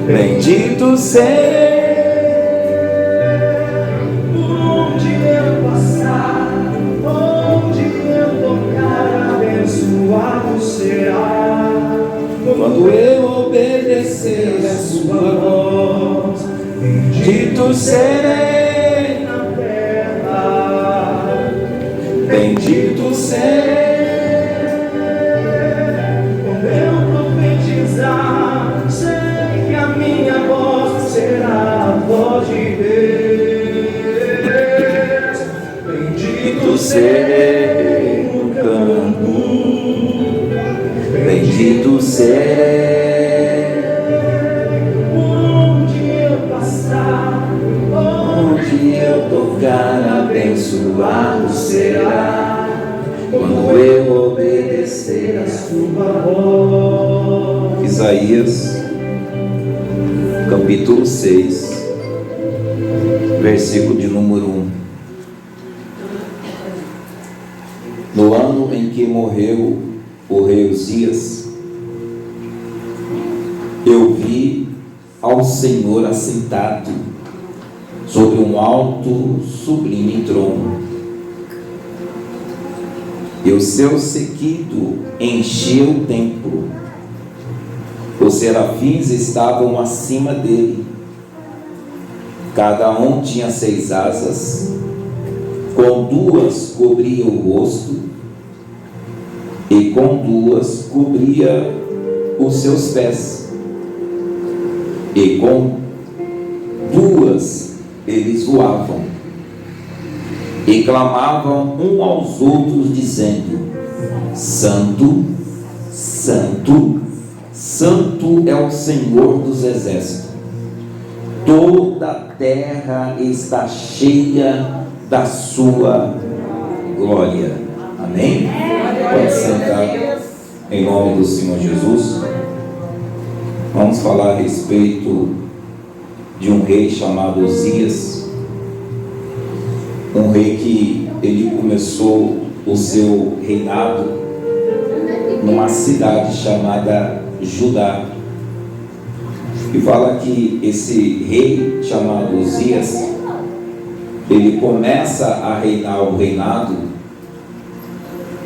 Bendito serei. Onde eu passar, onde eu tocar, abençoado será. Quando eu obedecer a sua voz, bendito serei na terra. Bendito serei. Quando eu profetizar, sei que a minha voz será a voz de Deus. Bendito serei no campo, bendito serei. Onde eu passar, onde eu tocar, abençoado será. Quando eu obedecer a sua voz. Isaías, capítulo 6, versículo de número 1. No ano em que morreu o rei Uzias, eu vi ao Senhor assentado sobre um alto sublime trono, e o seu séquito encheu o templo. Os serafins estavam acima dele, cada um tinha 6 asas, com 2 cobria o rosto, e com 2 cobria os seus pés, e com 2 eles voavam, e clamavam um aos outros, dizendo: Santo, Santo, Santo é o Senhor dos exércitos, toda a terra está cheia da sua glória. Amém? Pode sentar, em nome do Senhor Jesus. Vamos falar a respeito de um rei chamado Uzias, um rei que ele começou o seu reinado numa cidade chamada Judá. E fala que esse rei chamado Uzias, ele começa a reinar o reinado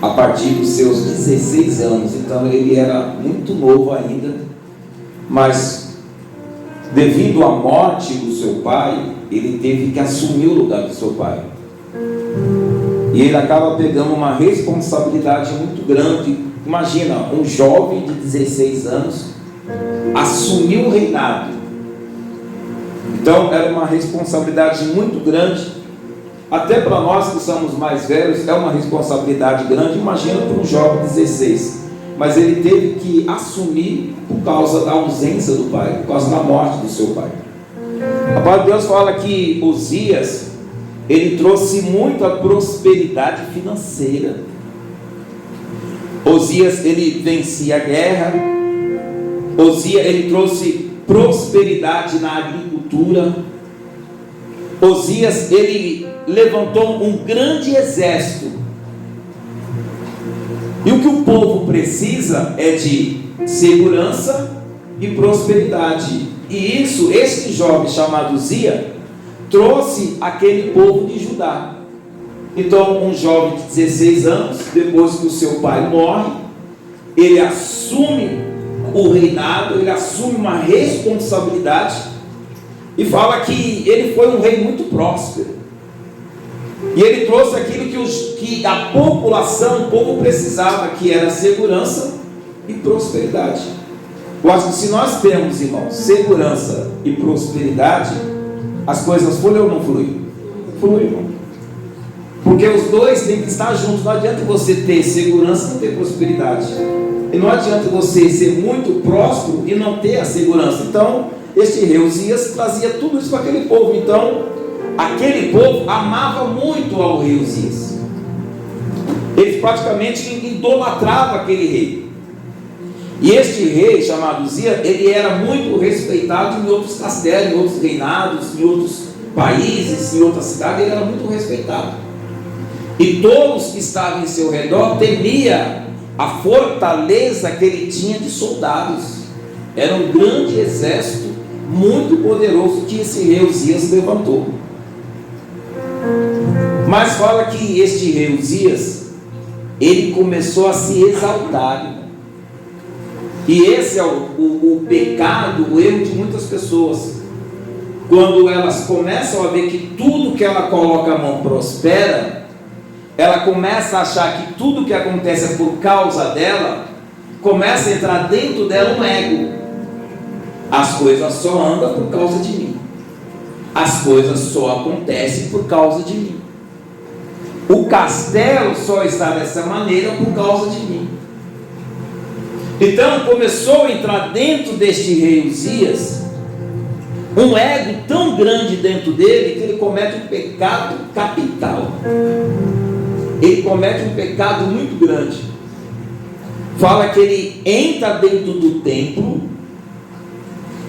a partir dos seus 16 anos. Então ele era muito novo ainda, mas devido à morte do seu pai, ele teve que assumir o lugar do seu pai. E ele acaba pegando uma responsabilidade muito grande. Imagina, um jovem de 16 anos assumir o reinado. Então era uma responsabilidade muito grande. Até para nós que somos mais velhos é uma responsabilidade grande. Imagina para um jovem de 16. Mas ele teve que assumir por causa da ausência do pai, por causa da morte do seu pai. A palavra de Deus fala que Uzias, ele trouxe muita prosperidade financeira. Uzias, ele vencia a guerra. Uzias, ele trouxe prosperidade na agricultura. Uzias, ele levantou um grande exército. E o que o povo precisa é de segurança e prosperidade. E isso, este jovem chamado Uzias, trouxe aquele povo de Judá. Então, um jovem de 16 anos, depois que o seu pai morre, ele assume o reinado, ele assume uma responsabilidade, e fala que ele foi um rei muito próspero, e ele trouxe aquilo que a população, o povo precisava, que era segurança e prosperidade. Eu acho que se nós temos, irmãos, segurança e prosperidade, as coisas fluem ou não fluem? Fluem, irmão. Porque os dois têm que estar juntos. Não adianta você ter segurança e não ter prosperidade. E não adianta você ser muito próspero e não ter a segurança. Então, este rei Uzias trazia tudo isso para aquele povo. Então, aquele povo amava muito ao rei Uzias. Eles praticamente idolatravam aquele rei. E este rei chamado Uzias, ele era muito respeitado em outros castelos, em outros reinados, em outros países, em outras cidades. Ele era muito respeitado. E todos que estavam em seu redor temiam a fortaleza que ele tinha de soldados. Era um grande exército muito poderoso que esse rei Uzias levantou. Mas fala que este rei Uzias, ele começou a se exaltar. E esse é o pecado, o erro de muitas pessoas. Quando elas começam a ver que tudo que ela coloca a mão prospera, ela começa a achar que tudo que acontece é por causa dela, começa a entrar dentro dela um ego. As coisas só andam por causa de mim. As coisas só acontecem por causa de mim. O castelo só está dessa maneira por causa de mim. Então começou a entrar dentro deste rei Uzias um ego tão grande dentro dele que ele comete um pecado capital. Ele comete um pecado muito grande. Fala que ele entra dentro do templo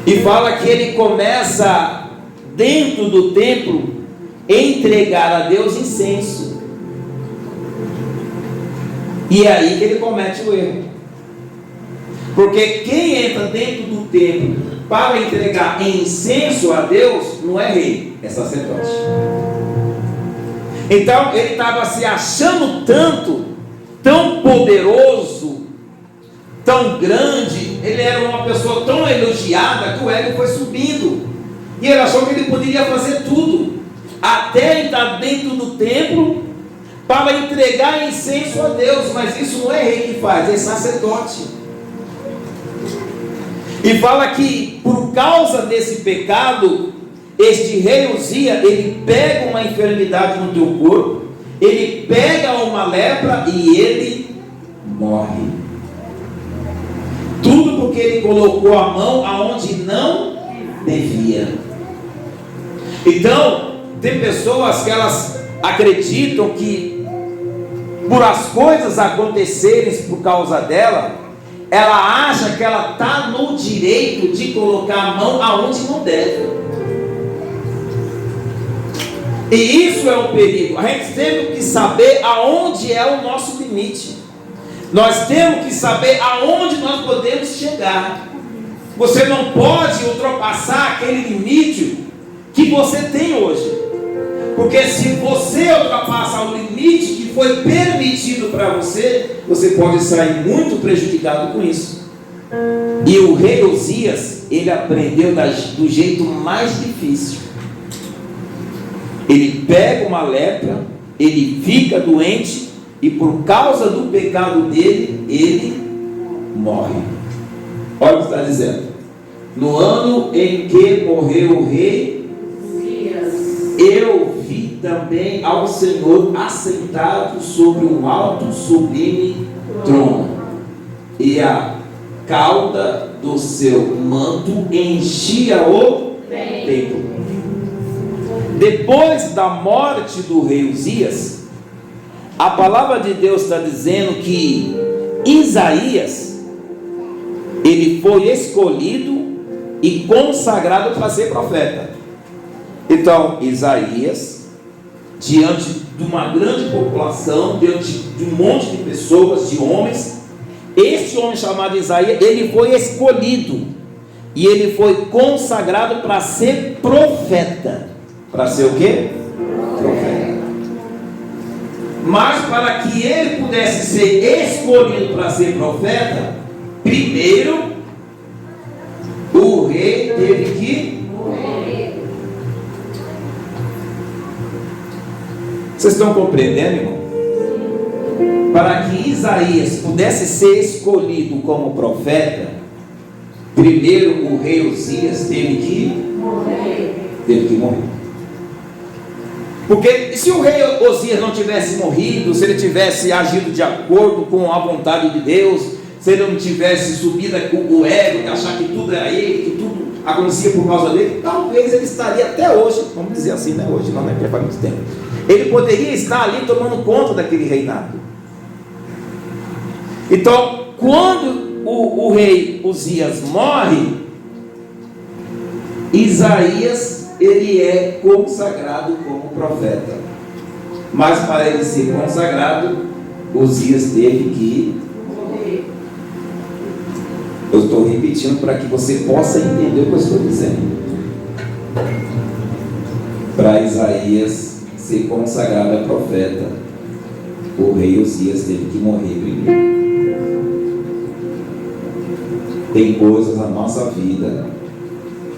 e fala que ele começa dentro do templo a entregar a Deus incenso. E é aí que ele comete o erro. Porque quem entra dentro do templo para entregar incenso a Deus não é rei, é sacerdote. Então ele estava se achando tanto, tão poderoso, tão grande, ele era uma pessoa tão elogiada que o ego foi subindo. E ele achou que ele poderia fazer tudo, até entrar dentro do templo para entregar incenso a Deus. Mas isso não é rei que faz, é sacerdote. E fala que por causa desse pecado, este rei Uzias, ele pega uma enfermidade no teu corpo, ele pega uma lepra e ele morre. Tudo porque ele colocou a mão aonde não devia. Então, tem pessoas que elas acreditam que por as coisas acontecerem por causa dela, ela acha que ela está no direito de colocar a mão aonde não deve. E isso é um perigo. A gente tem que saber aonde é o nosso limite. Nós temos que saber aonde nós podemos chegar. Você não pode ultrapassar aquele limite que você tem hoje. Porque se você ultrapassar o limite que foi permitido para você, você pode sair muito prejudicado com isso. E o rei Uzias, ele aprendeu do jeito mais difícil. Ele pega uma lepra, ele fica doente, e por causa do pecado dele, ele morre. Olha o que está dizendo. No ano em que morreu o rei, eu vi também ao Senhor assentado sobre um alto sublime trono, e a cauda do seu manto enchia o templo. Depois da morte do rei Uzias, a palavra de Deus está dizendo que Isaías, ele foi escolhido e consagrado para ser profeta. Então, Isaías, diante de uma grande população, diante de um monte de pessoas, de homens, este homem chamado Isaías, ele foi escolhido e ele foi consagrado para ser profeta. Para ser o quê? Profeta. Mas para que ele pudesse ser escolhido para ser profeta, primeiro o rei teve que morrer. Vocês estão compreendendo, irmão? Para que Isaías pudesse ser escolhido como profeta, primeiro o rei Uzias teve que morrer. Porque se o rei Uzias não tivesse morrido, se ele tivesse agido de acordo com a vontade de Deus, se ele não tivesse subido o ego de achar que tudo era ele, que tudo acontecia por causa dele, talvez ele estaria até hoje, vamos dizer assim, né? Hoje não, né? Porque faz muito tempo. Ele poderia estar ali tomando conta daquele reinado. Então, quando o rei Uzias morre, Isaías, ele é consagrado como profeta. Mas para ele ser consagrado, Uzias teve que morrer. Eu estou repetindo para que você possa entender o que eu estou dizendo. Para Isaías ser consagrado a profeta, o rei Uzias teve que morrer primeiro. Tem coisas na nossa vida,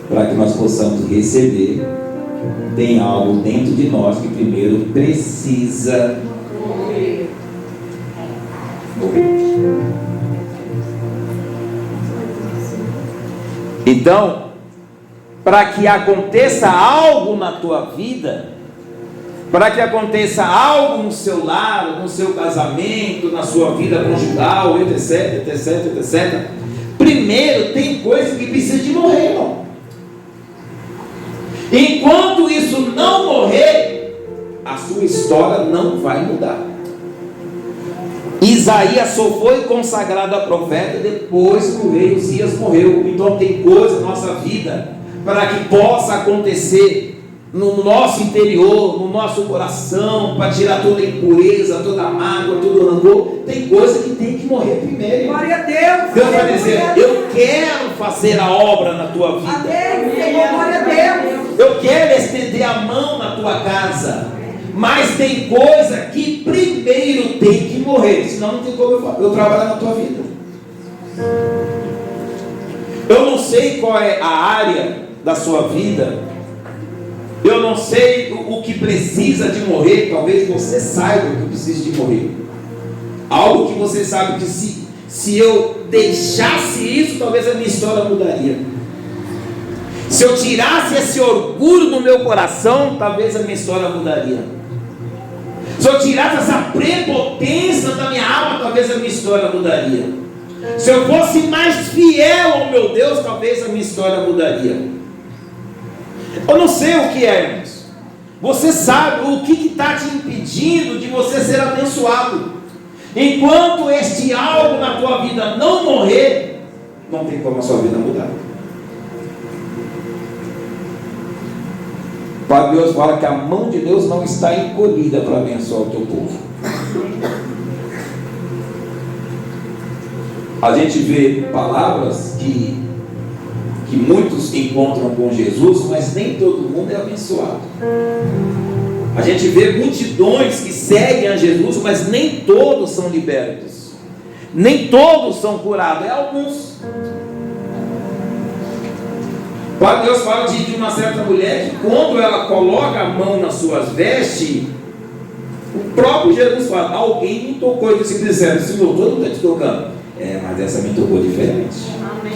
para que nós possamos receber, tem algo dentro de nós que primeiro precisa morrer. Então, para que aconteça algo na tua vida, para que aconteça algo no seu lar, no seu casamento, na sua vida conjugal, etc, etc, etc, primeiro tem coisa que precisa de morrer, irmão. Enquanto isso não morrer, a sua história não vai mudar. Isaías só foi consagrado a profeta depois que o rei Uzias morreu. Então tem coisa na nossa vida para que possa acontecer no nosso interior, no nosso coração, para tirar toda a impureza, toda a mágoa, todo o rancor. Tem coisa que tem que morrer primeiro. Glória a Deus. Deus vai dizer: eu quero fazer a obra na tua vida. Amém, Senhor, glória a Deus. Eu quero estender a mão na tua casa. Mas tem coisa que primeiro tem que morrer, senão não tem como eu trabalhar na tua vida. Eu não sei qual é a área da sua vida, eu não sei o que precisa de morrer. Talvez você saiba o que precisa de morrer, algo que você sabe que se eu deixasse isso, talvez a minha história mudaria. Se eu tirasse esse orgulho do meu coração, talvez a minha história mudaria. Se eu tirasse essa prepotência da minha alma, talvez a minha história mudaria. Se eu fosse mais fiel ao meu Deus, talvez a minha história mudaria. Eu não sei o que é, irmãos. Você sabe o que está te impedindo de você ser abençoado. Enquanto este algo na tua vida não morrer, não tem como a sua vida mudar. Para Deus fala que a mão de Deus não está encolhida para abençoar o teu povo. A gente vê palavras que muitos encontram com Jesus, mas nem todo mundo é abençoado. A gente vê multidões que seguem a Jesus, mas nem todos são libertos, nem todos são curados, é alguns. Deus fala de uma certa mulher que quando ela coloca a mão nas suas vestes, o próprio Jesus fala: alguém me tocou. E disse: Senhor, todo mundo está te tocando. Mas essa me tocou diferente. Amém.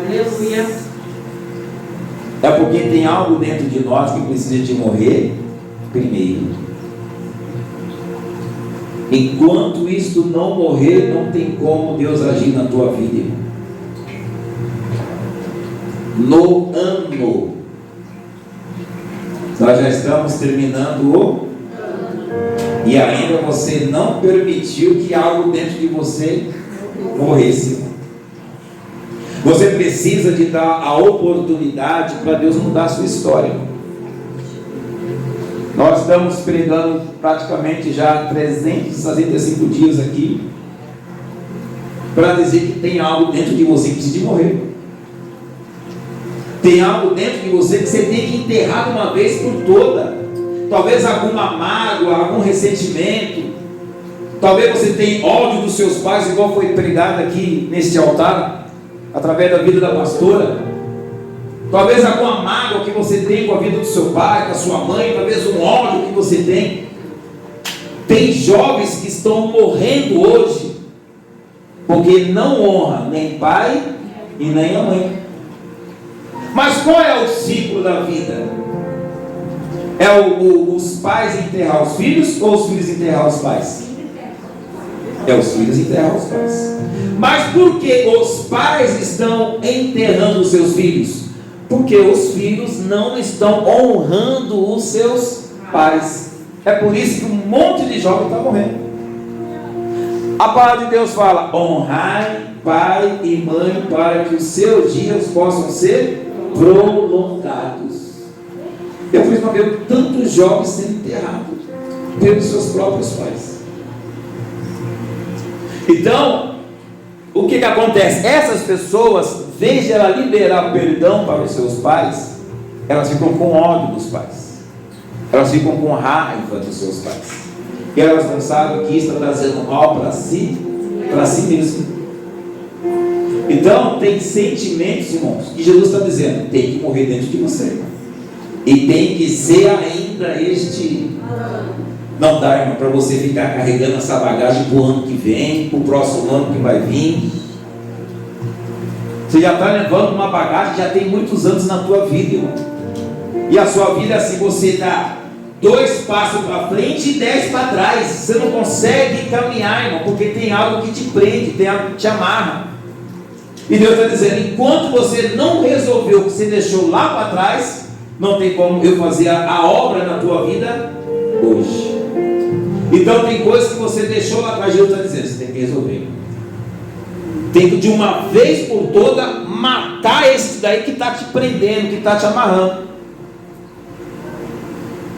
Aleluia. É porque tem algo dentro de nós que precisa de morrer primeiro. Enquanto isto não morrer, não tem como Deus agir na tua vida, irmão. No ano, nós já estamos terminando o ano, e ainda você não permitiu que algo dentro de você morresse. Você precisa de dar a oportunidade para Deus mudar a sua história. Nós estamos pregando praticamente já 365 dias aqui para dizer que tem algo dentro de você que precisa de morrer. Tem algo dentro de você que você tem que enterrar de uma vez por toda. Talvez alguma mágoa, algum ressentimento. Talvez você tenha ódio dos seus pais, igual foi pregado aqui neste altar, através da vida da pastora. Talvez alguma mágoa que você tem com a vida do seu pai, com a sua mãe. Talvez um ódio que você tem. Tem jovens que estão morrendo hoje porque não honra nem pai e nem a mãe. Mas qual é o ciclo da vida? É os pais enterrar os filhos ou os filhos enterrar os pais? É os filhos enterrar os pais. Mas por que os pais estão enterrando os seus filhos? Porque os filhos não estão honrando os seus pais. É por isso que um monte de jovem está morrendo. A palavra de Deus fala: honrai pai e mãe para que os seus dias possam ser prolongados. Eu fui ver tantos jovens sendo enterrados pelos seus próprios pais. Então, o que acontece? Essas pessoas, em vez de ela liberar perdão para os seus pais, elas ficam com ódio dos pais, elas ficam com raiva dos seus pais, e elas não sabem que isso está trazendo mal para si mesmo. Então tem sentimentos, irmãos, que Jesus está dizendo, tem que morrer dentro de você, irmão. E tem que ser ainda este. Não dá, irmão, para você ficar carregando essa bagagem para o ano que vem, para o próximo ano que vai vir. Você já está levando uma bagagem que já tem muitos anos na tua vida, irmão. E a sua vida, se você dá 2 passos para frente e 10 para trás, você não consegue caminhar, irmão, porque tem algo que te prende, tem algo que te amarra. E Deus está dizendo, enquanto você não resolveu o que você deixou lá para trás, não tem como eu fazer a obra na tua vida hoje. Então tem coisas que você deixou lá atrás, Deus está dizendo, você tem que resolver. Tem que de uma vez por toda matar esse daí que está te prendendo, que está te amarrando.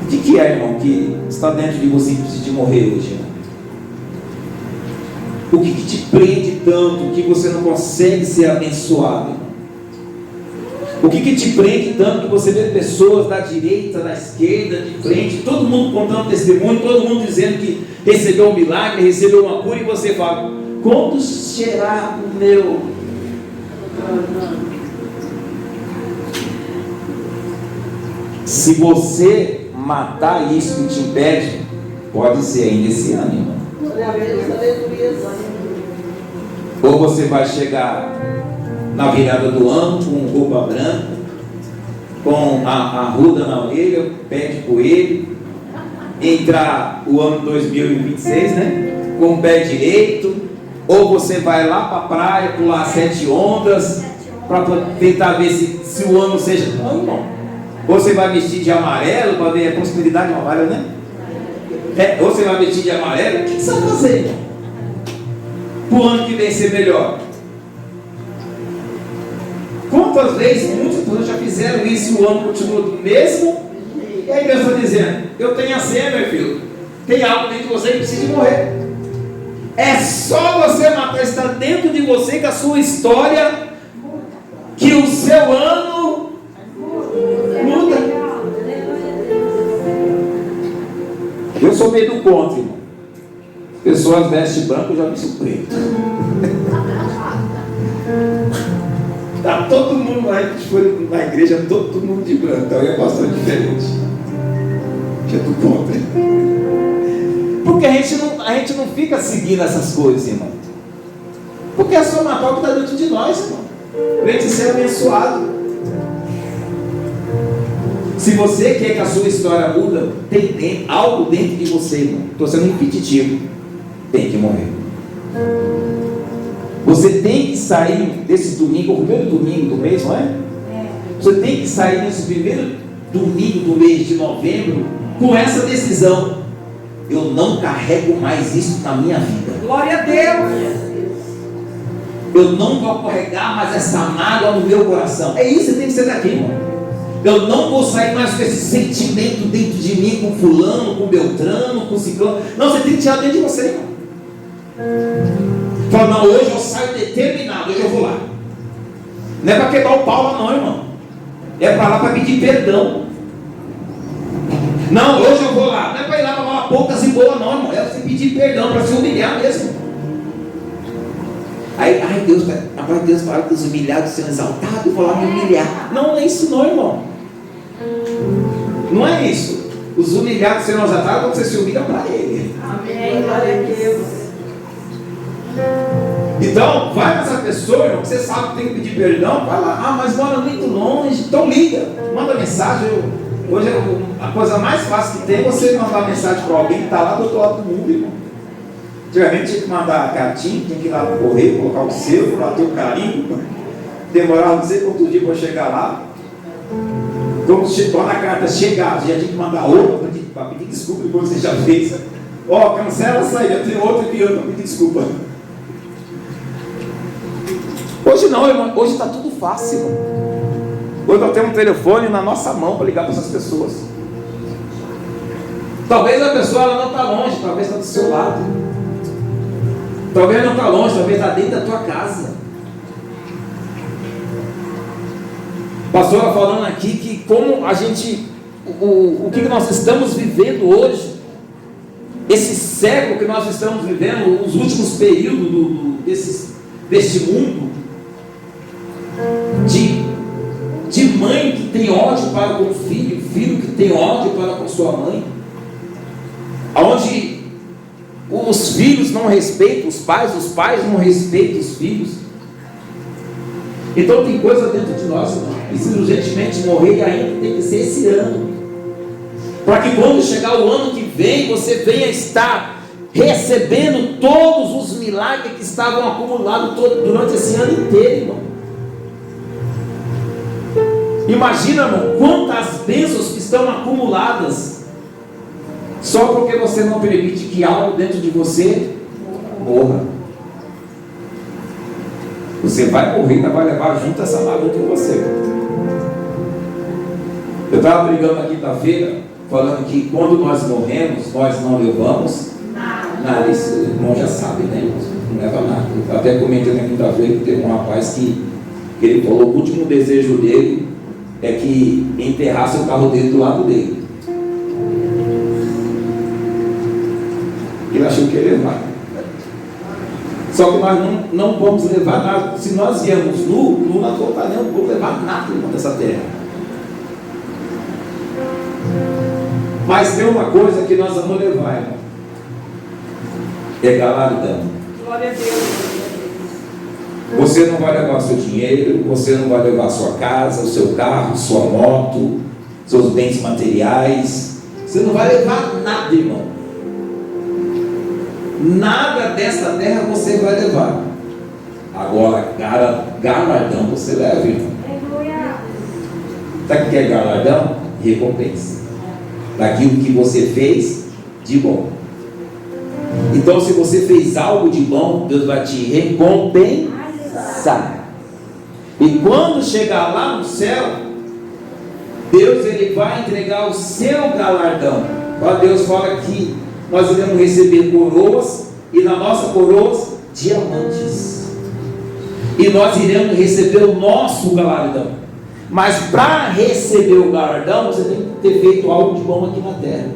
O que é, irmão, que está dentro de você e precisa de morrer hoje, irmão? O que te prende tanto que você não consegue ser abençoado, irmão? O que te prende tanto que você vê pessoas da direita, da esquerda, de frente, todo mundo contando testemunho, todo mundo dizendo que recebeu um milagre, recebeu uma cura, e você fala, quando será o meu? Se você matar isso que te impede, pode ser ainda esse ano, irmão. Ou você vai chegar na virada do ano com roupa branca, com a arruda na orelha, pé de coelho, entrar o ano 2026, né? Com o pé direito, ou você vai lá para a praia pular 7 ondas para tentar ver se o ano seja. Não, irmão. Ou você vai vestir de amarelo para ver a prosperidade do amarelo, né? Ou você vai vestir de amarelo, o que você vai fazer, irmão? Para o ano que vem ser melhor. Quantas vezes muitas pessoas já fizeram isso e o ano continua do mesmo? E aí Deus está dizendo, eu tenho a senha, meu filho. Tem algo dentro de você que precisa de morrer. É só você matar, está dentro de você, com a sua história, que o seu ano muda. Eu sou meio do contra, irmão. Pessoas vestem branco, eu já visto preto. Tá todo mundo lá, a gente foi na igreja, todo mundo de branco, então eu gosto diferente. Que é do contra. Porque a gente não fica seguindo essas coisas, irmão. Porque é só Natal que está dentro de nós, irmão. Para a gente ser abençoado. Se você quer que a sua história muda, tem algo dentro de você, irmão. Estou sendo repetitivo. Tem que morrer. Você tem que sair desse domingo, o primeiro domingo do mês, não é? Você tem que sair nesse primeiro domingo do mês de novembro com essa decisão. Eu não carrego mais isso na minha vida. Glória a Deus. Eu não vou carregar mais essa mágoa no meu coração. É isso que você tem que ser daqui, irmão. Eu não vou sair mais com esse sentimento dentro de mim, com fulano, com Beltrano, com ciclano. Não, você tem que tirar dentro de você, irmão. Fala, não, hoje eu saio determinado, hoje eu vou lá. Não é para quebrar o pau lá não, irmão. É para lá para pedir perdão. Não, hoje eu vou lá. Não é para ir lá para falar poucas e boas não, irmão. É para você pedir perdão, para se humilhar mesmo. Aí, Deus fala que os humilhados serão exaltados, eu vou lá me humilhar. Não é isso não, irmão. Não é isso. Os humilhados serão exaltados quando você se humilha para Ele. Amém. Glória a Deus. Então, vai nessa pessoa, irmão, que você sabe que tem que pedir perdão, vai lá. Ah, mas mora muito longe. Então liga, manda mensagem. Hoje a coisa mais fácil que tem é você mandar mensagem para alguém que está lá do outro lado do mundo, irmão. Antigamente tinha que mandar a cartinha, tinha que ir lá no correio, colocar o selo, bater o carimbo. Demorava não sei quantos dias para chegar lá. Quando a carta chegar, já tinha que mandar outra para pedir desculpa depois que você já fez. Ó, cancela essa aí, eu tenho outra enviando para pedir desculpa. Hoje não, irmão, hoje está tudo fácil, irmão. Hoje nós temos um telefone na nossa mão para ligar para essas pessoas. Talvez a pessoa ela não está longe, talvez está do seu lado. Talvez não está longe, talvez está dentro da tua casa. Pastora falando aqui que como a gente, o que nós estamos vivendo hoje, esse século que nós estamos vivendo, os últimos períodos deste mundo, de mãe que tem ódio para com o filho, filho que tem ódio para com sua mãe, onde os filhos não respeitam os pais não respeitam os filhos. Então tem coisa dentro de nós que precisa urgentemente morrer, e ainda tem que ser esse ano, para que quando chegar o ano que vem, você venha estar recebendo todos os milagres que estavam acumulados durante esse ano inteiro, irmão. Imagina, irmão, quantas bênçãos que estão acumuladas, só porque você não permite que algo dentro de você morra. Você vai morrer, ainda vai levar junto essa mágoa com você. Eu estava brigando na quinta-feira, falando que quando nós morremos, nós não levamos nada. Isso o irmão já sabe, né? Não leva nada. Eu até comentei na quinta-feira que teve um rapaz que ele falou que o último desejo dele é que enterrasse o carro dele do lado dele. Ele achou que ia levar. Só que nós não vamos levar nada. Se nós viemos nu nós voltaremos, não vamos levar nada dessa terra. Mas tem uma coisa que nós vamos levar, irmão. É galardão. Glória a Deus. Você não vai levar seu dinheiro, você não vai levar sua casa, o seu carro, sua moto, seus bens materiais. Você não vai levar nada, irmão. Nada desta terra você vai levar. Agora, galardão você leva, irmão. Sabe o que é galardão? Recompensa daquilo que você fez de bom. Então, se você fez algo de bom, Deus vai te recompensar. E quando chegar lá no céu, Deus ele vai entregar o seu galardão. Deus fala que nós iremos receber coroas, e na nossa coroas, diamantes. E nós iremos receber o nosso galardão. Mas para receber o galardão, você tem que ter feito algo de bom aqui na terra.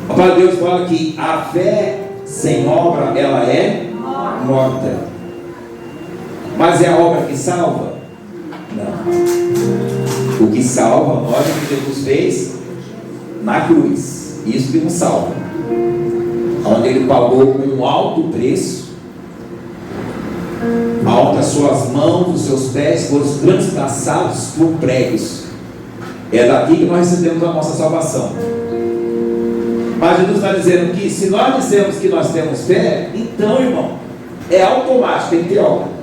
A palavra de Deus fala que a fé sem obra, ela é morta. Mas é a obra que salva? Não. O que salva nós é o que Jesus fez na cruz. Isso que nos salva. Onde Ele pagou um alto preço, onde as suas mãos, os seus pés foram transpassados por pregos. É daqui que nós recebemos a nossa salvação. Mas Jesus está dizendo que se nós dizemos que nós temos fé, então, irmão, é automático, tem que ter obra.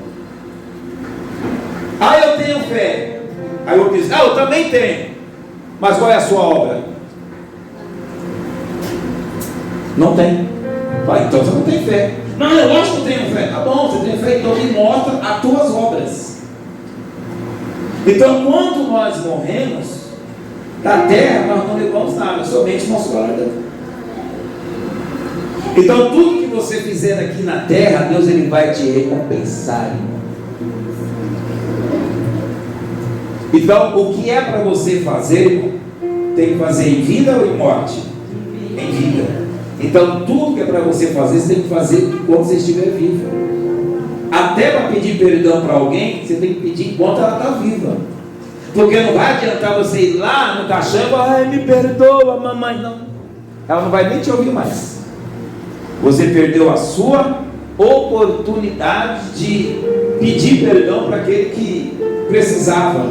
Eu tenho fé. Aí eu diz, eu também tenho. Mas qual é a sua obra? Não tem. Então você não tem fé. Não, eu acho que eu tenho fé. Tá bom, você tem fé, então me mostra as tuas obras. Então, quando nós morremos da terra, nós não levamos nada, somente nosso galardão. Então, tudo que você fizer aqui na terra, Deus ele vai te recompensar, irmão. Então, o que é para você fazer, irmão, tem que fazer em vida ou em morte? Em vida. Então, tudo que é para você fazer, você tem que fazer enquanto você estiver vivo. Até para pedir perdão para alguém, você tem que pedir enquanto ela está viva. Porque não vai adiantar você ir lá no caixão e me perdoa, mamãe. Não. Ela não vai nem te ouvir mais. Você perdeu a sua oportunidade de pedir perdão para aquele que precisava.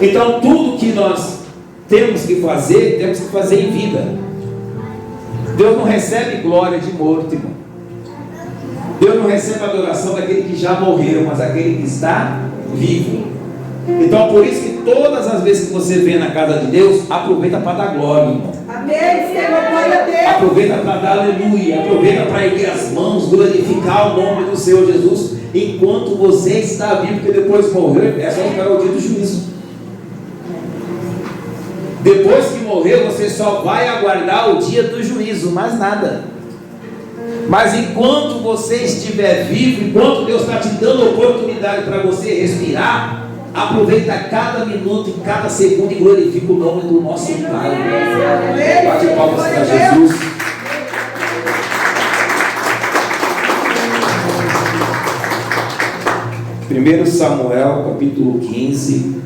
Então, tudo que nós temos que fazer em vida. Deus não recebe glória de morto, irmão. Deus não recebe a adoração daquele que já morreu, mas daquele que está vivo. Então, por isso que todas as vezes que você vem na casa de Deus, aproveita para dar glória, irmão. Amém, Senhor, glória a Deus. Aproveita para dar aleluia. Aproveita para erguer as mãos, glorificar o nome do Senhor Jesus, enquanto você está vivo, porque depois morrer, é só esperar o dia do juízo. Depois que morreu, você só vai aguardar o dia do juízo, mais nada. Mas enquanto você estiver vivo, enquanto Deus está te dando oportunidade para você respirar, aproveita cada minuto e cada segundo e glorifica o nome do nosso Pai. Bate palmas para Jesus. Primeiro Samuel, capítulo 15,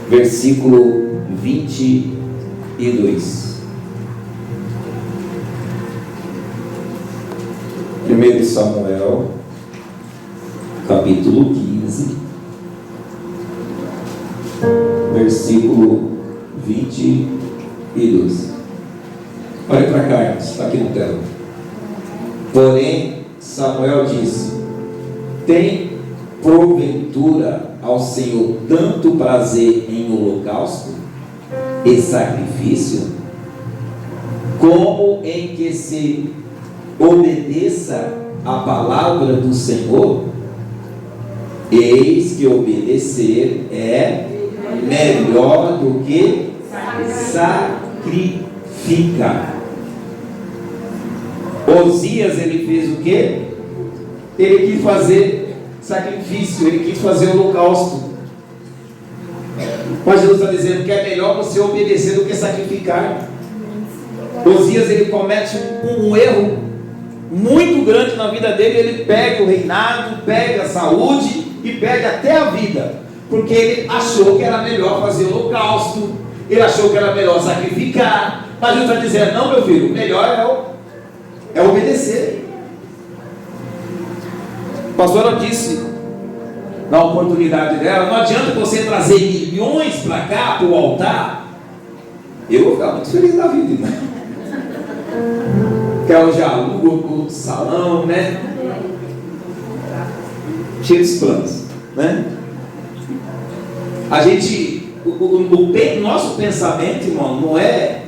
versículo 22. 1 Samuel, capítulo 15, versículo 22. Olha para cá, está aqui no tela. Porém, Samuel disse: tem porventura ao Senhor tanto prazer em holocausto e sacrifício, como em que se obedeça a palavra do Senhor? Eis que obedecer é melhor do que sacrificar. Osias, ele fez o quê? Ele quis fazer sacrifício, ele quis fazer holocausto. Mas Jesus está dizendo que é melhor você obedecer do que sacrificar. Osias, ele comete um erro muito grande na vida dele. Ele pega o reinado, pega a saúde e pega até a vida, porque ele achou que era melhor fazer holocausto, ele achou que era melhor sacrificar. Mas Jesus está dizendo: não, meu filho, o melhor é obedecer. A pastora disse na oportunidade dela: não adianta você trazer milhões para cá, para o altar. Eu vou ficar muito feliz da vida, né? Que ela já aluga o salão, né? Cheio de planos, né? A gente, o nosso pensamento, irmão, não é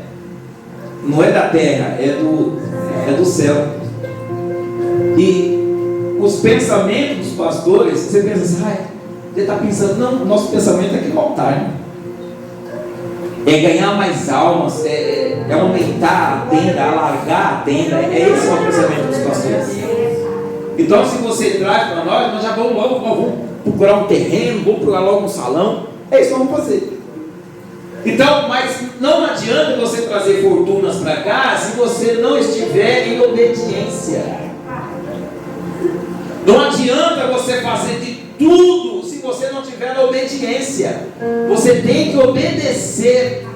da terra, é do céu. E os pensamentos dos pastores, você pensa assim: ele está pensando, não, o nosso pensamento é aqui no altar, né? É ganhar mais almas, é aumentar a tenda, alargar a tenda. Esse é o pensamento dos pastores. Então, se você traz para nós já vamos logo, vamos procurar um terreno, vamos procurar logo um salão. É isso que vamos fazer. Então, mas não adianta você trazer fortunas para cá se você não estiver em obediência. Não adianta você fazer de tudo se você não tiver na obediência. Você tem que obedecer.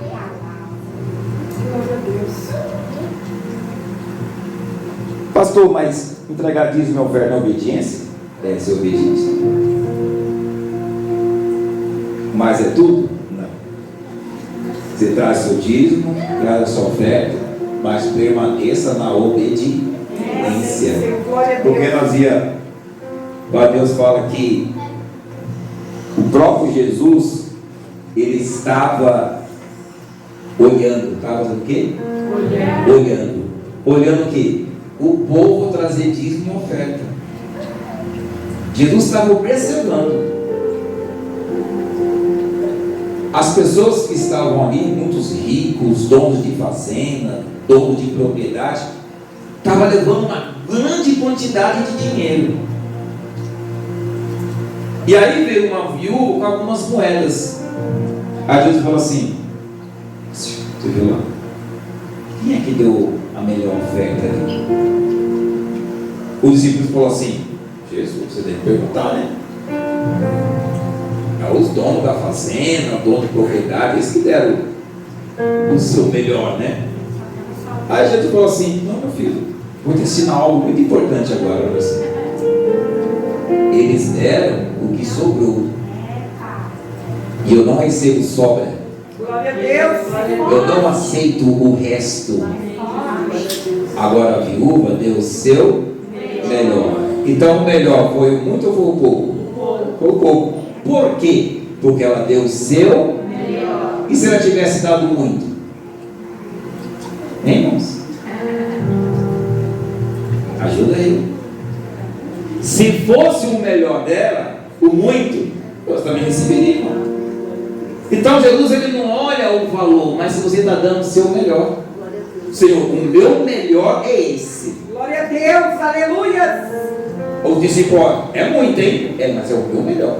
Pastor, mas entregar dízimo e oferta é obediência? Deve ser obediência. Mas é tudo? Não. Você traz seu dízimo, traz a sua oferta, mas permaneça na obediência. Porque Deus fala que o próprio Jesus, ele estava olhando. Estava fazendo o quê? Olhando o quê? O povo trazer dízimo e oferta. Jesus estava observando. As pessoas que estavam ali, muitos ricos, donos de fazenda, donos de propriedade, estavam levando uma grande quantidade de dinheiro. E aí veio uma viúva com algumas moedas. Aí Jesus falou assim: você viu lá? Quem é que deu a melhor oferta ali? Os discípulos falaram assim: Jesus, você tem que perguntar, né? É os donos da fazenda, donos de propriedade, eles que deram o seu melhor, né? Aí Jesus falou assim: não, meu filho, vou te ensinar algo muito importante agora para você. Eles deram o que sobrou, e eu não recebo sobra. Glória a Deus. Eu não aceito o resto. Agora a viúva deu o seu melhor. Então o melhor foi o muito ou foi o pouco? Foi o pouco. Por quê? Porque ela deu o seu melhor. E se ela tivesse dado muito? Hein, irmãos? Ajuda aí. Se fosse o melhor dela, o muito, Deus também receberia, irmão. Então Jesus ele não olha o valor, mas se você está dando o seu melhor. Senhor, o meu melhor é esse. Glória a Deus, aleluia. O discípulo, é muito, hein? É, mas é o meu melhor.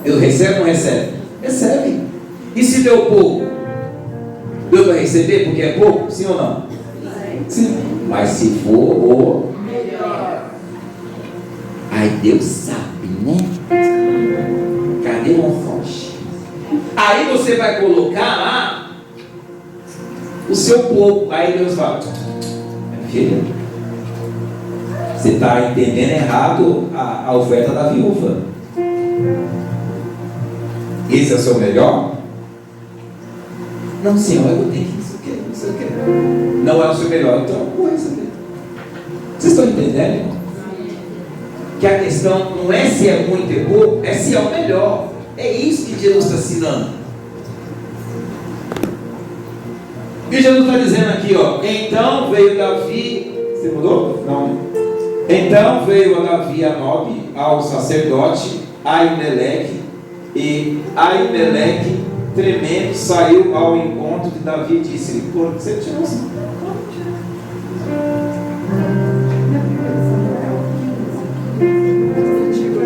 Deus recebe ou não recebe? Recebe. E se deu pouco? Deu para receber porque é pouco? Sim ou não? Sim. Mas se for o melhor, aí Deus sabe, né? Cadê o fonte? Aí você vai colocar lá o seu pouco. Aí Deus fala: minha filha, você está entendendo errado a oferta da viúva. Esse é o seu melhor? Não, Senhor, eu tenho que isso aqui, não sei o que. Não é o seu melhor, então coisa. Vocês estão entendendo, irmão? Que a questão não é se é muito e pouco, é se é o melhor. É isso que Jesus está ensinando. E Jesus está dizendo aqui, ó. Então veio Davi. Você mudou? Não. Então veio a Davi a Nobe, ao sacerdote Aimeleque, e Aimeleque, tremendo, saiu ao encontro de Davi e disse: por que você tirou assim?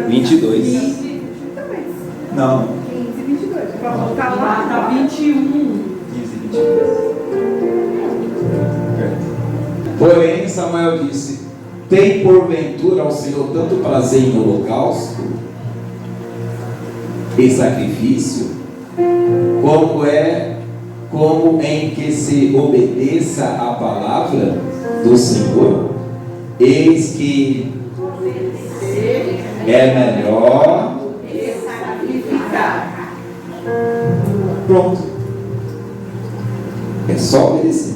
22. Não. 15, 22. Para voltar lá, está 21. 15, 22. Porém, Samuel disse: tem porventura ao Senhor tanto prazer em holocausto e sacrifício, como em que se obedeça a palavra do Senhor? Eis que é melhor sacrificar. Pronto. É só obedecer.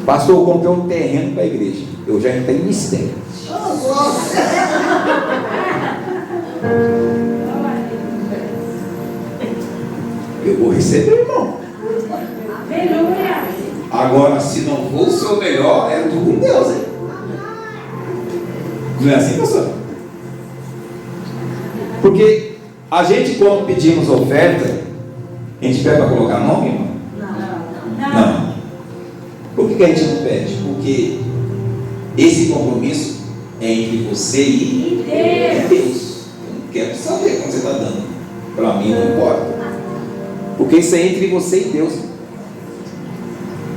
Pastor, eu comprei um terreno para a igreja. Eu já entrei em mistério. Eu vou receber, irmão. Agora, se não for o seu melhor, é tudo com Deus, hein? Não é assim, pastor? Porque a gente, quando pedimos oferta, a gente pede para colocar nome, irmão? Não. Por que a gente não pede? Porque esse compromisso é entre você e Deus. Eu não quero saber quando você está dando. Para mim não importa. Porque isso é entre você e Deus.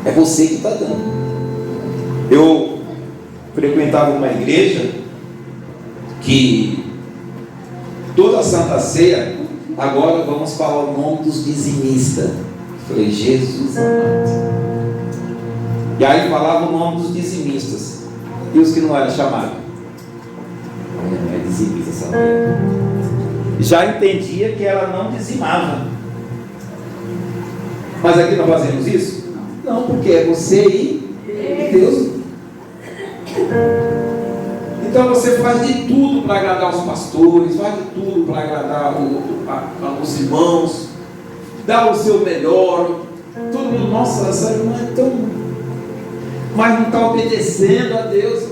É você que está dando. Eu frequentava uma igreja que toda a Santa Ceia, agora vamos para o nome dos dizimistas. Falei: Jesus amado. E aí falava o nome dos dizimistas. E os que não eram chamados? Não é dizimista essa mulher. Já entendia que ela não dizimava. Mas aqui nós fazemos isso? Não, porque é você e Deus. Então você faz de tudo para agradar os pastores, faz de tudo para agradar os irmãos, dá o seu melhor. Todo mundo, nossa, essa irmã é tão... Mas não está obedecendo a Deus.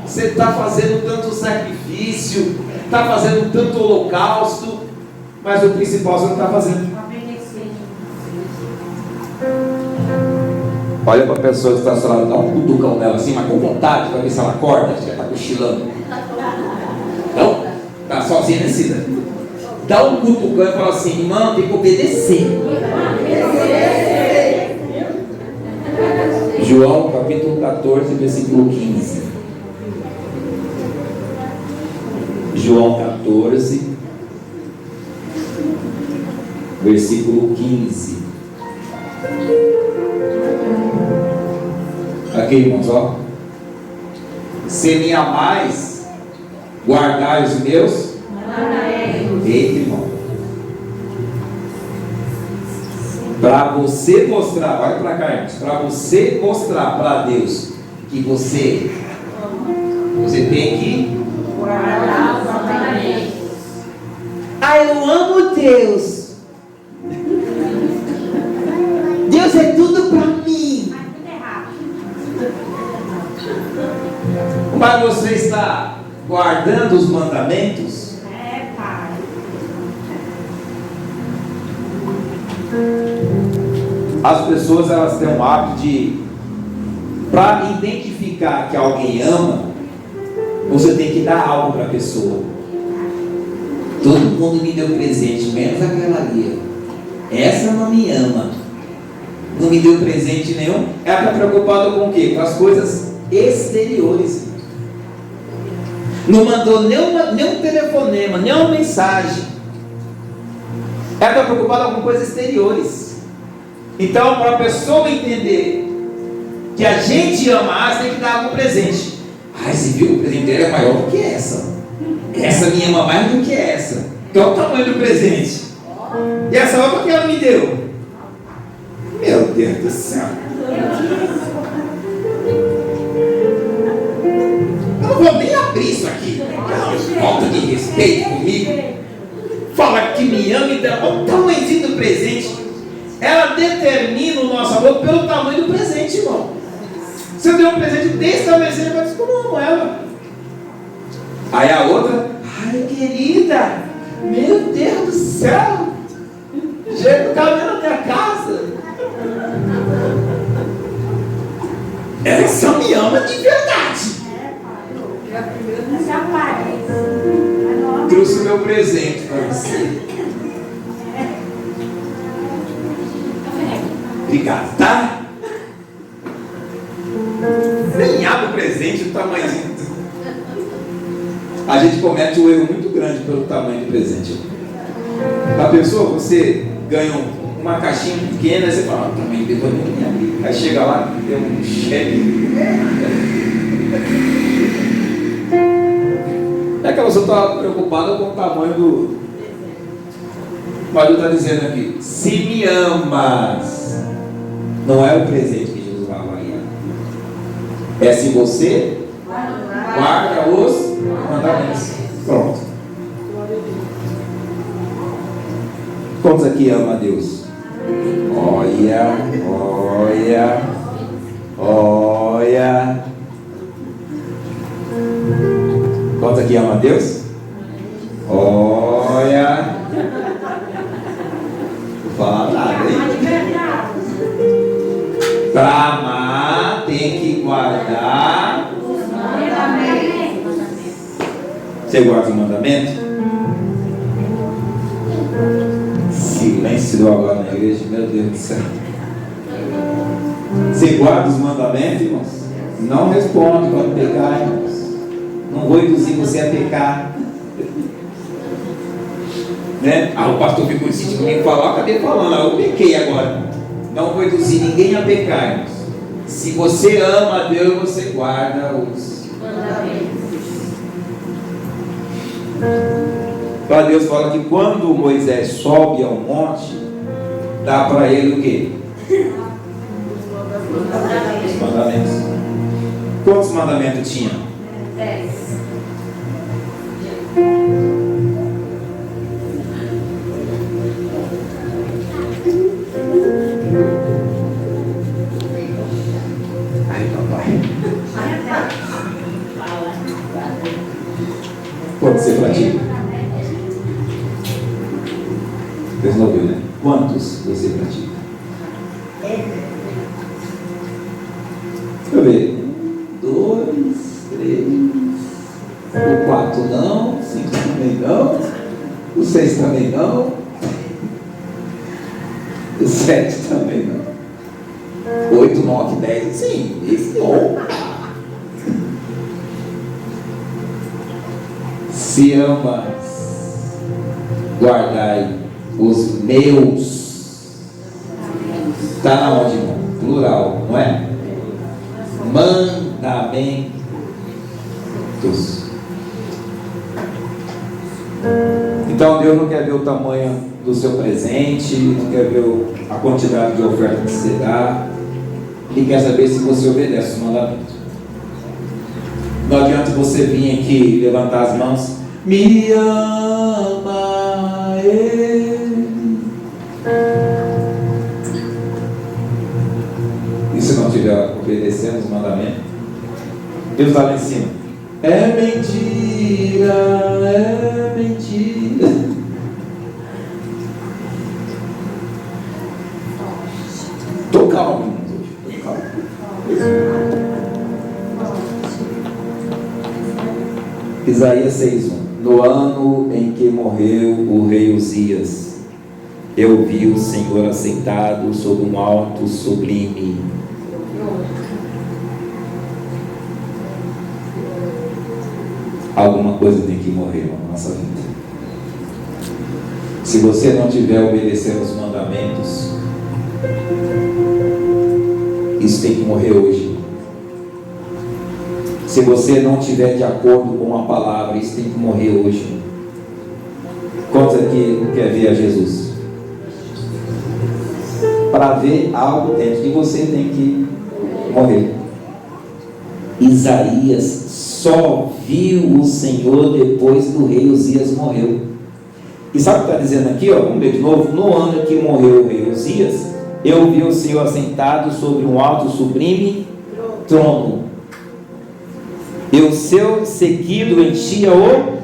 Você está fazendo tanto sacrifício, está fazendo tanto holocausto, mas o principal você não está fazendo. Olha para a pessoa que está ao lado, dá um cutucão nela assim, mas com vontade, para ver se ela acorda, já está cochilando. Não? Está sozinha nesse dia. Dá um cutucão e fala assim: irmão, tem que obedecer. João capítulo 14, versículo 15. João 14, versículo 15. Aqui, irmãos, ó. Se me amais, guardai os meus. Eita, irmão. Para você mostrar, vai para cá, irmãos. Para você mostrar para Deus que você tem que Guardar os mandamentos. Ah, eu amo Deus. Deus é tudo para mim. Mas você está guardando os mandamentos? É, pai. As pessoas, elas têm um hábito de, para identificar que alguém ama, você tem que dar algo para a pessoa. Todo mundo me deu presente, menos aquela ali. Essa não me ama, não me deu presente nenhum. Ela está preocupada com o quê? Com as coisas exteriores. Não mandou nenhum telefonema, nenhuma mensagem. Ela está preocupada com coisas exteriores. Então, para a pessoa entender que a gente ama, você tem que dar algum presente. Você viu? O presente dele é maior do que essa. Essa me ama mais do que essa. Qual é o tamanho do presente? E essa outra que ela me deu? Meu Deus do céu. Eu não vou nem abrir isso aqui. Falta de respeito comigo. Fala que me ama e dá o tamanhozinho do presente. Ela determina o nosso amor pelo tamanho do presente, irmão. Se eu der um presente desse tamanho, você vai dizer como eu amo ela. Aí a outra, querida, meu Deus do céu, jeito do cara na minha casa. Ela só me ama de verdade. Trouxe o meu presente para você. Obrigado, tá? Nem abre o presente do tamanhozinho. A gente comete um erro muito grande pelo tamanho do presente. A pessoa, você ganha uma caixinha pequena, você fala, tamanho depois nem abrir. Aí chega lá, tem um cheque. É que a pessoa está preocupada com o tamanho do. O marido está dizendo aqui, se me amas. Não é o presente que Jesus vai avaliar. É se você guarda os mandamentos. Pronto. Quantos aqui amam a Deus? Olha. Quantos aqui amam a Deus? Olha. Não vou falar nada, hein? Para amar, tem que guardar os mandamentos. Você guarda os mandamentos? Silêncio agora na igreja, meu Deus do céu. Você guarda os mandamentos, irmãos? Não responde quando pecar, irmãos. Não vou induzir você a pecar. Né? O pastor ficou insistindo comigo falar, acabei falando, eu pequei agora. Não vou induzir ninguém a pecar, irmãos. Se você ama a Deus, você guarda os mandamentos. Então Deus fala que quando Moisés sobe ao monte, dá para ele o quê? Os mandamentos. Quantos mandamentos tinha? 10. Quantos você pratica? Deus não ouviu, né? Quantos você pratica? Deixa eu ver. 2, 3, o 4 não, 5 também não, o 6 também não, o 7 também não, 8, 9, 10, sim, esse não. Se amas, guardai os meus. Está na onde, irmão? Plural, não é? Mandamentos. Então Deus não quer ver o tamanho do seu presente, não quer ver a quantidade de oferta que você dá. Ele quer saber se você obedece os mandamentos. Não adianta você vir aqui levantar as mãos. Me ama Ele. E se não estiver obedecendo os mandamentos? Deus está lá em cima. É mentira, é mentira. Isaías 6:1. No ano em que morreu o rei Uzias, eu vi o Senhor assentado sobre um alto sublime. Alguma coisa tem que morrer na nossa vida. Se você não estiver obedecendo os mandamentos, isso tem que morrer hoje. Se você não estiver de acordo com a palavra, isso tem que morrer hoje. Quantos aqui quer ver a Jesus? Para ver algo dentro de você tem que morrer. Isaías só viu o Senhor depois que o rei Uzias morreu. E sabe o que está dizendo aqui? Ó? Vamos ler de novo. No ano que morreu o rei Uzias, eu vi o Senhor assentado sobre um alto sublime trono. E o seu seguido enchia o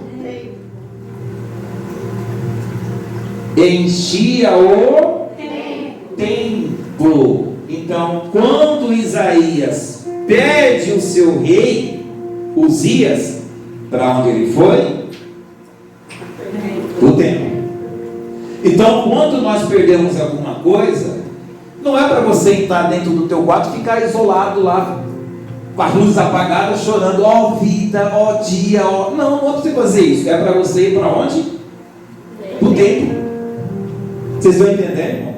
templo. Então, quando Isaías perde o seu rei Uzias, para onde ele foi? O templo. Então, quando nós perdemos alguma coisa, não é para você entrar dentro do teu quarto e ficar isolado lá, com as luzes apagadas, chorando, ó vida, ó dia, ó... Não é para você fazer isso. É para você ir para onde? O templo. Vocês estão entendendo, irmão?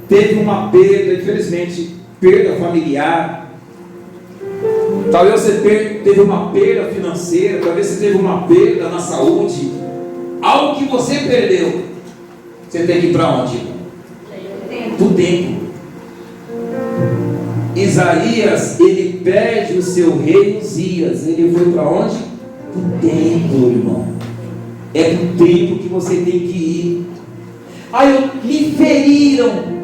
Teve uma perda, infelizmente, perda familiar. Talvez você teve uma perda financeira, talvez você teve uma perda na saúde. Algo que você perdeu. Você tem que ir para onde? Para o templo. Isaías, ele perde o seu rei Uzias. Ele foi para onde? Para o templo, irmão. É para o templo que você tem que ir. Me feriram.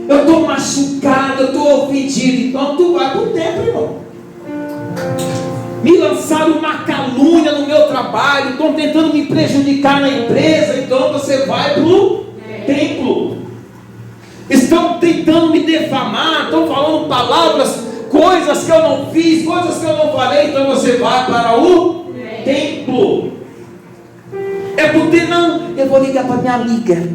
Eu estou machucado, eu estou ofendido. Então tu vai para o templo, irmão. Me lançaram uma calúnia no meu trabalho, estão tentando me prejudicar na empresa, então você vai para o templo. Estão tentando me defamar, estão falando palavras, coisas que eu não fiz, coisas que eu não falei, então você vai para o templo. É porque não, eu vou ligar para minha amiga.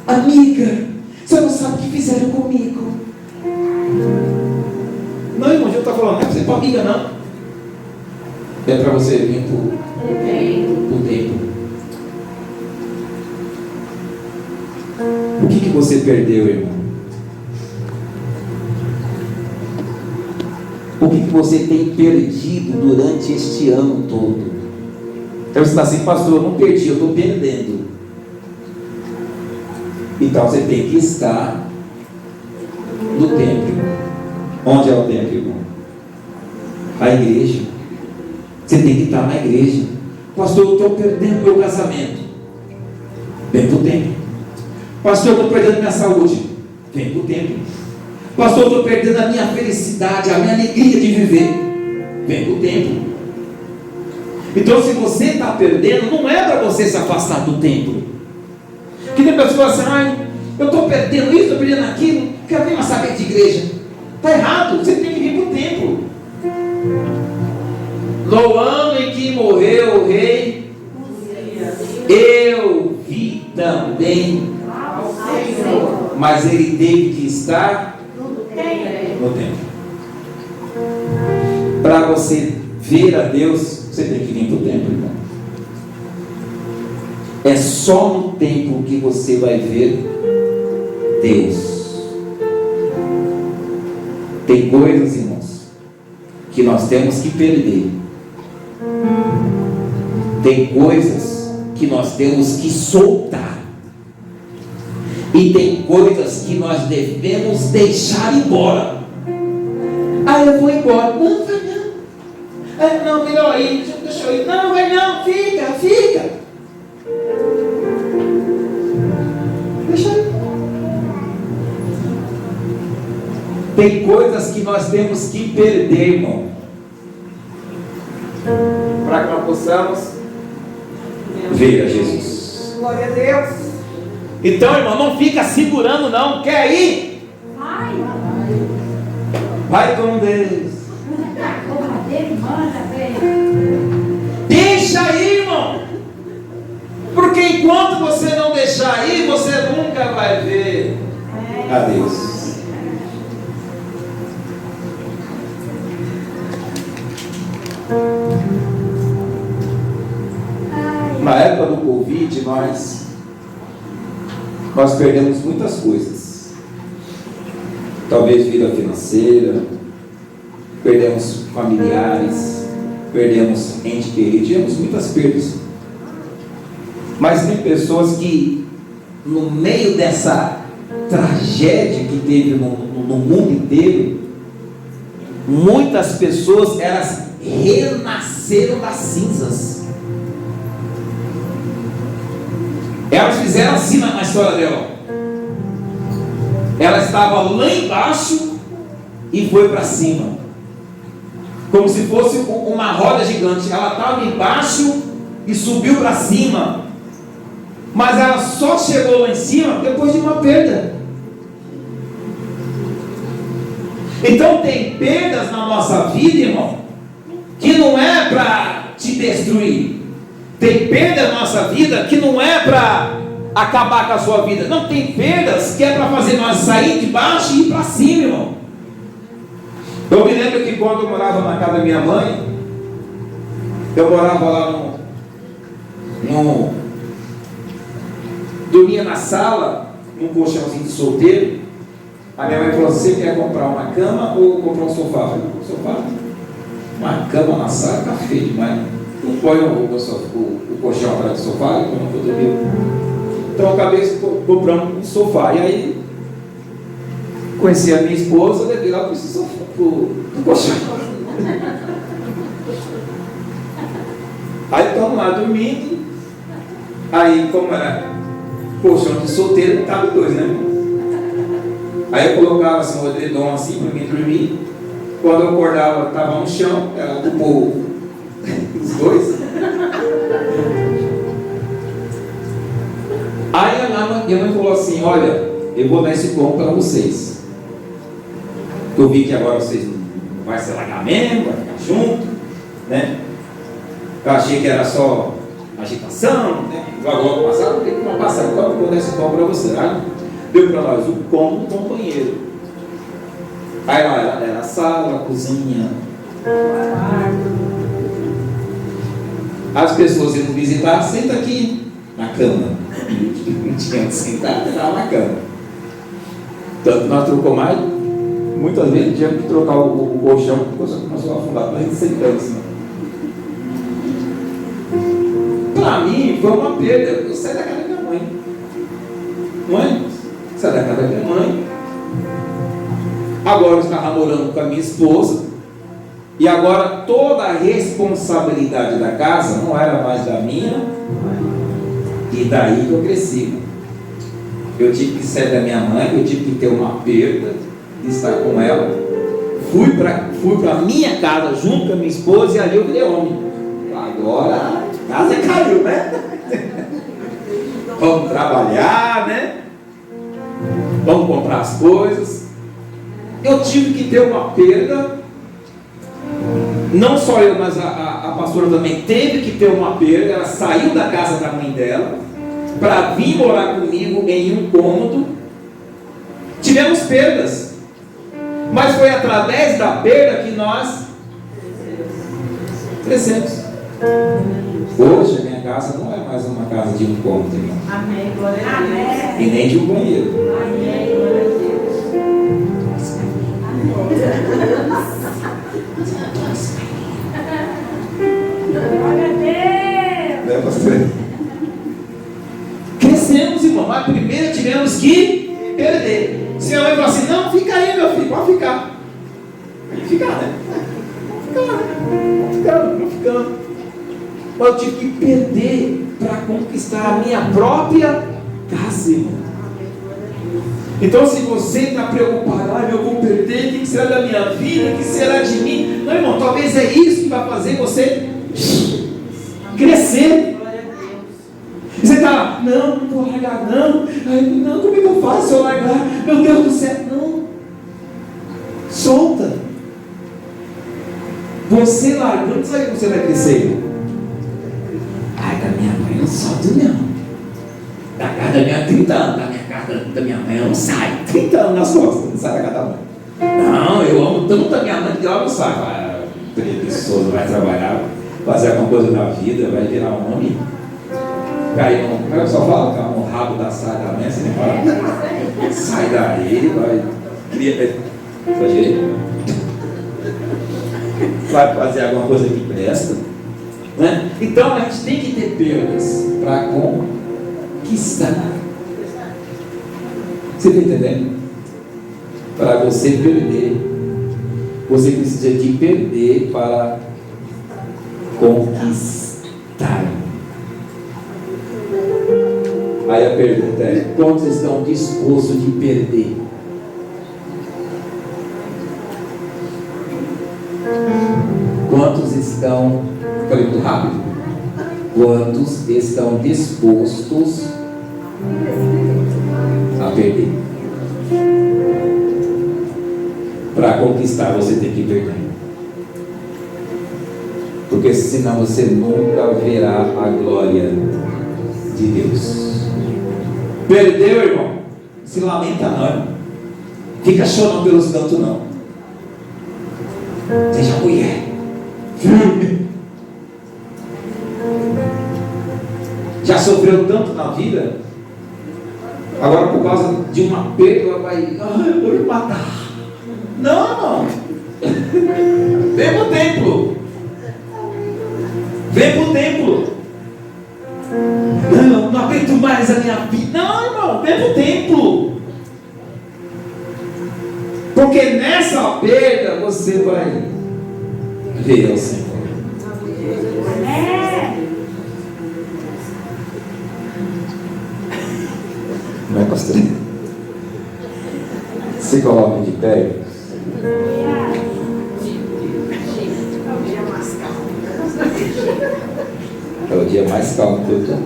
Amiga, você não sabe o que fizeram comigo. Não, irmão, eu estou falando, não é para você ir para amiga, não. É para você vir para o templo. O que você perdeu, irmão? O que você tem perdido durante este ano todo? Então você está assim, pastor, eu não perdi, eu estou perdendo. Então você tem que estar no templo. Onde é o templo, irmão? A igreja. Você tem que estar na igreja. Pastor, eu estou perdendo meu casamento. Vem para o templo. Pastor, eu estou perdendo minha saúde. Vem para o templo. Pastor, eu estou perdendo a minha felicidade, a minha alegria de viver. Vem para o templo. Então, se você está perdendo, não é para você se afastar do templo. Que tem pessoas assim, eu estou perdendo isso, estou perdendo aquilo, não quero nem mais saber de igreja. Está errado, você tem que vir para o templo. No ano em que morreu o rei, eu vi também, mas ele teve que estar no templo. Para você ver a Deus, você tem que vir para o templo, irmão. É só no templo que você vai ver Deus. Tem coisas, irmãos, que nós temos que perder. Tem coisas que nós temos que soltar. E tem coisas que nós devemos deixar embora. Eu vou embora. Não, vai não. Não, melhor aí, deixa eu ir. Não, vai não, fica. Deixa eu ir. Tem coisas que nós temos que perder, irmão, para que nós possamos ver a Jesus. Glória a Deus. Então, irmão, não fica segurando não. Quer ir? Vai com Deus. Deixa Porque enquanto você não deixar ir, você nunca vai ver a Deus. Na época do Covid, nós perdemos muitas coisas. Talvez vida financeira, perdemos familiares, perdemos ente querido, tivemos muitas perdas. Mas tem pessoas que, no meio dessa tragédia que teve no mundo inteiro, muitas pessoas, elas renasceram das cinzas. Elas fizeram assim na história dela. Ela estava lá embaixo e foi para cima, como se fosse uma roda gigante. Ela estava embaixo e subiu para cima, mas ela só chegou lá em cima depois de uma perda. Então tem perdas na nossa vida, irmão, que não é para te destruir. Tem perda na nossa vida que não é para acabar com a sua vida. Não, tem perdas que é para fazer nós sair de baixo e ir para cima, irmão. Eu me lembro que quando eu morava na casa da minha mãe, eu morava lá dormia na sala, num colchãozinho de solteiro. A minha mãe falou: você quer comprar uma cama ou comprar um sofá? Eu falei: sofá? Uma cama na sala está feio demais. Não põe o colchão atrás do sofá, eu não vou dormir. Então eu acabei comprando um sofá. E aí conheci a minha esposa, levei lá para o colchão. Aí estamos lá dormindo. Aí, como era colchão de solteiro, estava dois, né? Aí eu colocava assim, um edredom assim para mim dormir. Quando eu acordava, estava no chão, ela ocupou os dois. Aí a minha mãe falou assim: olha, eu vou dar esse pão para vocês. Eu vi que agora vocês não vai se largar mesmo, vai ficar junto, né? Eu achei que era só agitação, né? Logo passado, tem que não passar, agora eu vou dar esse pão para você. Aí deu para nós o cômodo com o banheiro. Aí lá era a sala, a cozinha. As pessoas iam visitar, senta aqui na cama. Não tinha onde sentar, estava na cama. Tanto nós trocamos mais, muitas vezes tivemos que trocar o colchão, porque você começou a afundar para a gente sentando assim. Para mim foi uma perda. Eu saí da casa da minha mãe. Mãe, saí da casa da minha mãe. Agora eu estava morando com a minha esposa. E agora toda a responsabilidade da casa não era mais da minha. E daí que eu cresci. Eu tive que sair da minha mãe, eu tive que ter uma perda de estar com ela. Fui para a minha casa junto com a minha esposa e ali eu virei homem. Agora a casa caiu, né? Vamos trabalhar, né? Vamos comprar as coisas. Eu tive que ter uma perda. Não só eu, mas a pastora também teve que ter uma perda. Ela saiu da casa da mãe dela para vir morar comigo em um cômodo. Tivemos perdas, mas foi através da perda que nós crescemos. Hoje a minha casa não é mais uma casa de um cômodo, irmão. Amém, glória a Deus. E nem de um banheiro. Amém, glória a Deus. Glória a Deus. Né, pastor? Crescemos, irmão, mas primeiro tivemos que perder. Se minha mãe falou assim: não, fica aí, meu filho, pode ficar. Aí ficar, né? Vamos ficando. Mas eu tive que perder para conquistar a minha própria casa, irmão. Então, se você está preocupado: eu vou perder, o que será da minha vida, o que será de mim? Não, irmão, talvez é isso que vai fazer você crescer. E você está lá: não vou largar, não. Ai, não, como é que eu faço se eu largar? Meu Deus do céu, não. Solta. Você largando, sabe que você vai crescer? Ai, da minha mãe não solto não. Da casa da minha 30 anos, da minha casa da minha mãe, eu não saio. 30 anos nas costas, não sai da casa da mãe. Não, eu amo tanto a minha mãe que ela não sai. Ah, preguiçoso, vai trabalhar, fazer alguma coisa na vida, vai virar um homem. Aí, como é que só fala? Tá no rabo da saia da mãe, você nem fala. Sai daí, vai fazer alguma coisa que presta, né? Então a gente tem que ter perdas para conquistar. Você está entendendo? Para você perder, você precisa de perder para conquistar. Aí a pergunta é: quantos estão dispostos de perder? Quantos estão, falei muito rápido, quantos estão dispostos a perder? Para conquistar você tem que perder, porque senão você nunca verá a glória de Deus. Perdeu, irmão? Se lamenta não, irmão. Fica chorando pelos cantos não. Seja mulher firme. Já sofreu tanto na vida, agora por causa de uma perda ela vai, eu vou me matar. Não, vem pro templo. Vem pro templo. Não aguento mais a minha vida. Não, irmão, vem pro templo. Porque nessa perda você vai ver o Senhor. Não é, pastor? Se coloque de pé. É o dia mais calmo que eu estou.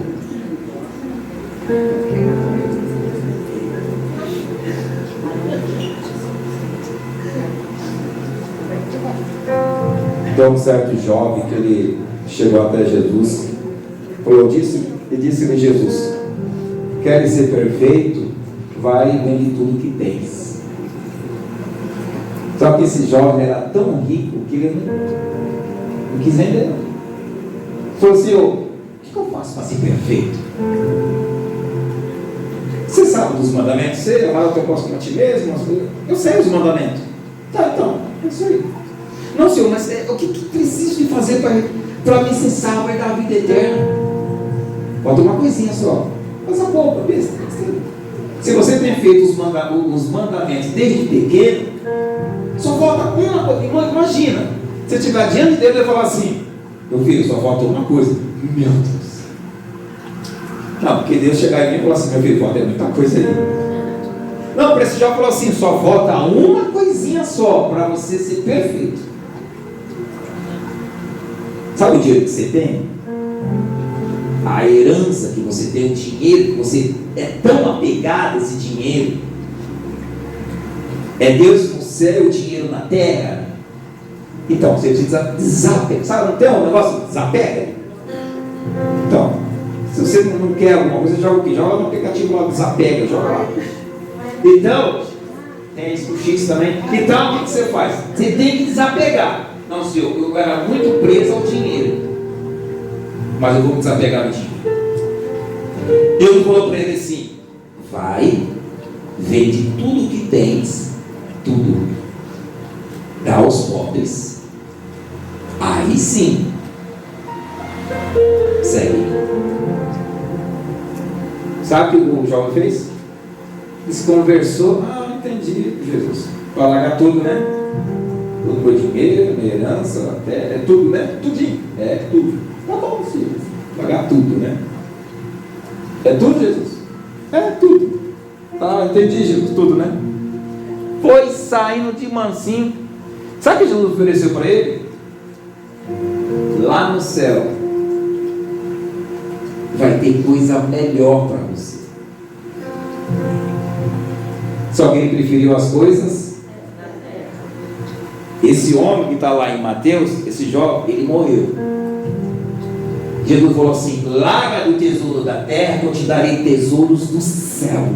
Então um certo jovem que ele chegou até Jesus, e disse-lhe Jesus: queres ser perfeito? Vai e vende tudo que tens. Só que esse jovem era tão rico que ele não quis vender. Ele falou assim: o que eu faço para ser perfeito? Você sabe dos mandamentos? Você amar o teu próximo a ti mesmo? Eu sei os mandamentos. Tá, então, é isso aí. Não, Senhor, mas o que preciso de fazer para me ser salvo e dar a vida eterna? Falta uma coisinha só. Faz a pouco, besta. Se você tem feito os mandamentos desde pequeno, só falta uma coisa. Imagina, se você estiver diante dele e falar assim: meu filho, só falta uma coisa. Meu Deus. Não, porque Deus chegar em mim e falar assim: meu filho, falta muita coisa aí. Não, para esse jovem falar assim: só falta uma coisinha só para você ser perfeito. Sabe o dinheiro que você tem? A herança que você tem, o dinheiro que você é tão apegado a esse dinheiro. É Deus no céu e o dinheiro na terra. Então, você precisa desapegar. Sabe, não tem um negócio? Desapega. Então, se você não quer alguma coisa, joga o quê? Joga no aplicativo lá, desapega, joga lá. Então, tem isso com X também. Então, o que você faz? Você tem que desapegar. Não, senhor, eu era muito preso ao dinheiro, mas eu vou me desapegar do dinheiro. Deus falou para ele assim: vai, vende tudo que tens, tudo, dá aos pobres, aí sim, segue. Sabe o que o jovem fez? Ele se conversou: entendi, Jesus, para largar tudo, né? Todo meu dinheiro, minha herança, até, é tudo, né? Tudinho, é tudo. Tá bom, filho, pagar tudo, né? É tudo, Jesus? É tudo. Tá, entendi, Jesus, tudo, né? Foi saindo de mansinho. Sabe o que Jesus ofereceu para ele? Lá no céu vai ter coisa melhor para você. Só que ele preferiu as coisas. Esse homem que está lá em Mateus, esse jovem, ele morreu. Jesus falou assim: larga do tesouro da terra, que eu te darei tesouros do céu.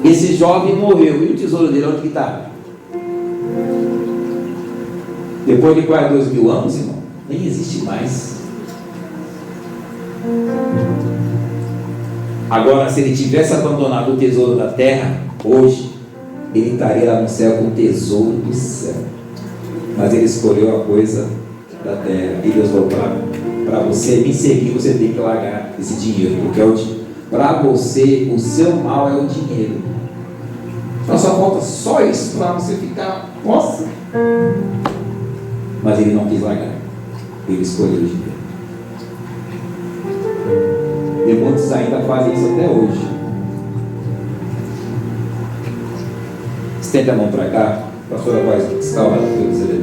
Esse jovem morreu, e o tesouro dele onde que está? Depois de quase 2000 anos, irmão, nem existe mais. Agora, se ele tivesse abandonado o tesouro da terra, hoje, ele estaria lá no céu com o tesouro do céu. Mas ele escolheu a coisa da terra. E Deus falou: para você me seguir, você tem que largar esse dinheiro, porque para você o seu mal é o dinheiro. Então só falta só isso para você ficar, nossa. Mas ele não quis largar, ele escolheu o dinheiro. E muitos ainda fazem isso até hoje. Estende a mão para cá, a pastora vai estar orando por você.